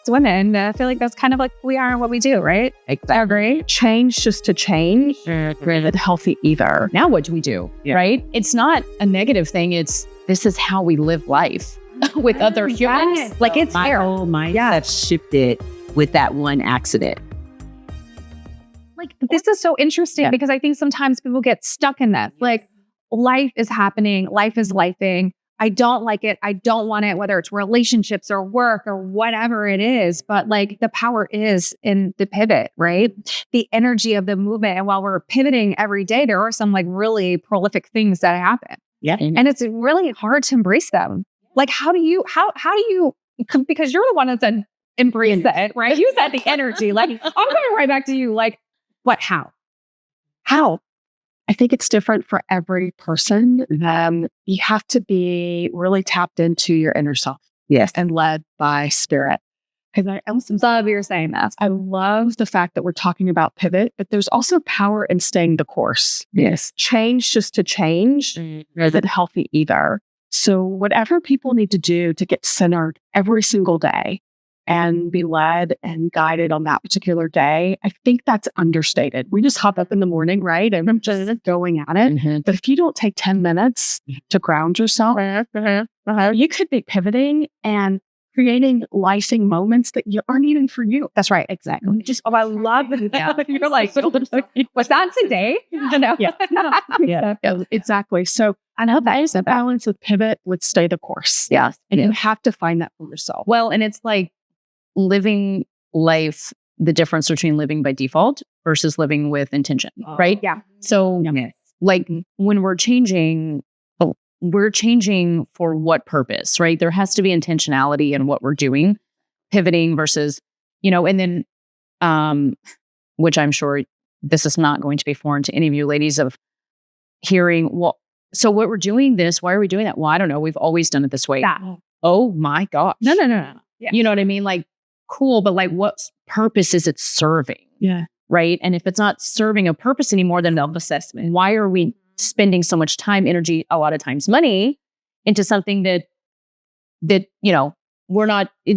women, I feel like that's kind of like who we are and what we do, right? Exactly. I agree. Change just to change isn't healthy either. Now what do we do, right? It's not a negative thing. This is how we live life with other humans. Yes. Like it's My fair. whole mindset shifted with that one accident. Like this is so interesting because I think sometimes people get stuck in this. Like life is happening, life is lifing. I don't like it. I don't want it, whether it's relationships or work or whatever it is. But like the power is in the pivot, right? The energy of the movement. And while we're pivoting every day, there are some like really prolific things that happen. Yeah. And it's really hard to embrace them. Like, how do you, because you're the one that said embrace it, right? You said the energy. Like, I'm coming right back to you. Like, what, how? I think it's different for every person. You have to be really tapped into your inner self. Yes. And led by spirit. Because I also love you're saying that. I love the fact that we're talking about pivot, but there's also power in staying the course. Yes. Change just to change isn't healthy either. So whatever people need to do to get centered every single day and be led and guided on that particular day, I think that's understated. We just hop up in the morning, right? And I'm just going at it. Mm-hmm. But if you don't take 10 minutes to ground yourself, you could be pivoting and creating lifing moments that aren't even for you. That's right. Exactly. I love that. You're like, was that today? No. Yeah, exactly. So I know that is a balance of pivot with stay the course. Yeah. And you have to find that for yourself. Well, and it's like living life, the difference between living by default versus living with intention, right? Yeah. So like when we're changing for what purpose, right? There has to be intentionality in what we're doing, pivoting versus, and then, which I'm sure this is not going to be foreign to any of you ladies of hearing, well, so what we're doing this, why are we doing that? Well, I don't know. We've always done it this way. Yeah. Oh my gosh. No. Yeah. You know what I mean? Like, cool, but like what purpose is it serving? Yeah. Right. And if it's not serving a purpose anymore, then self-assessment. Why are we spending so much time, energy, a lot of times money into something that it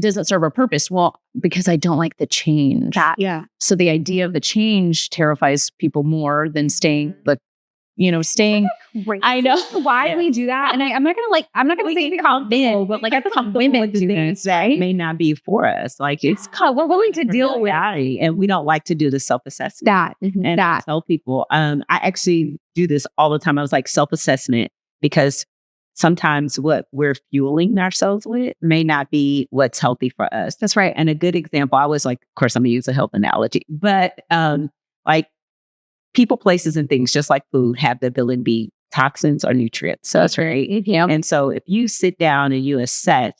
doesn't serve our purpose? Well, because I don't like the change. Yeah. So the idea of the change terrifies people more than staying. I know why we do that. And I'm not going to say become men, but like I become women do this, right? May not be for us. Like it's we're willing to deal with reality, and we don't like to do the self-assessment. that. I tell people, I actually do this all the time. I was like self-assessment because sometimes what we're fueling ourselves with may not be what's healthy for us. That's right. And a good example, I was like, of course, I'm gonna use a health analogy, but like people, places, and things, just like food, have the ability to be toxins or nutrients. So that's right. Yeah. And so if you sit down and you assess,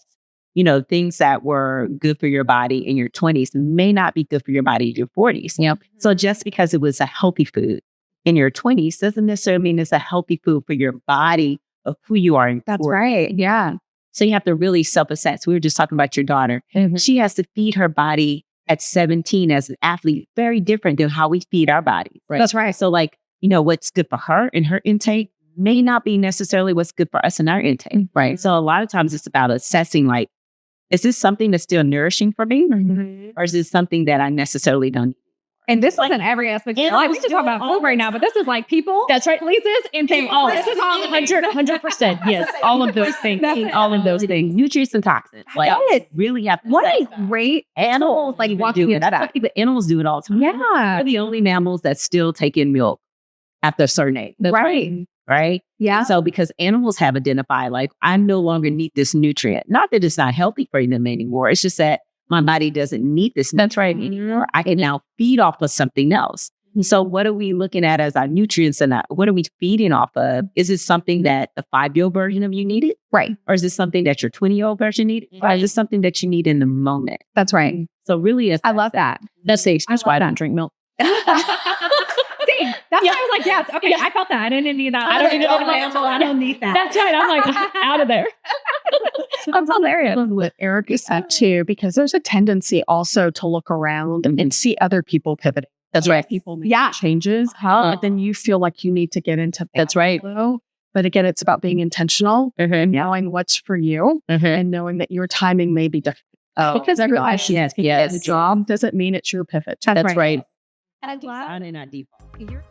things that were good for your body in your 20s may not be good for your body in your 40s. Yep. So just because it was a healthy food in your 20s doesn't necessarily mean it's a healthy food for your body of who you are in 40s. That's right. Yeah. So you have to really self-assess. We were just talking about your daughter. Mm-hmm. She has to feed her body at 17 as an athlete, very different than how we feed our bodies. Right. That's right. So like, what's good for her in her intake may not be necessarily what's good for us in our intake. Right. So a lot of times it's about assessing, like, is this something that's still nourishing for me? Mm-hmm. Or is this something that I necessarily don't need? And this is in every aspect of life. We should talk about food right now, but this is like people. That's right. Places and things. Oh, this is all 100%. Yes. All of those things. All of those things. Nutrients and toxins. Like, really have to what a great animals like walking into that. Animals do it all the time. Yeah. They're the only mammals that still take in milk after a certain age. Right? Yeah. So because animals have identified, like, I no longer need this nutrient. Not that it's not healthy for them anymore. It's just that my body doesn't need this nutrient anymore. I can now feed off of something else. So what are we looking at as our nutrients, and what are we feeding off of? Is it something that the 5-year-old version of you needed? Right. Or is it something that your 20-year-old version needed? Or is it something that you need in the moment? That's right. So really, I love that. That's the excuse why I don't drink milk. See, that's why I was like, yes, okay, I felt that. I didn't need that. I don't need that. That's right. I'm like, out of there. That's hilarious. What Erika said too, because there's a tendency also to look around and see other people pivoting. That's right. People make changes, but then you feel like you need to get into that. That's right. Flow. But again, it's about being intentional, knowing what's for you, and knowing that your timing may be different. Because yes, the job doesn't mean it's your pivot. That's That's right. And I'm glad Not default. you're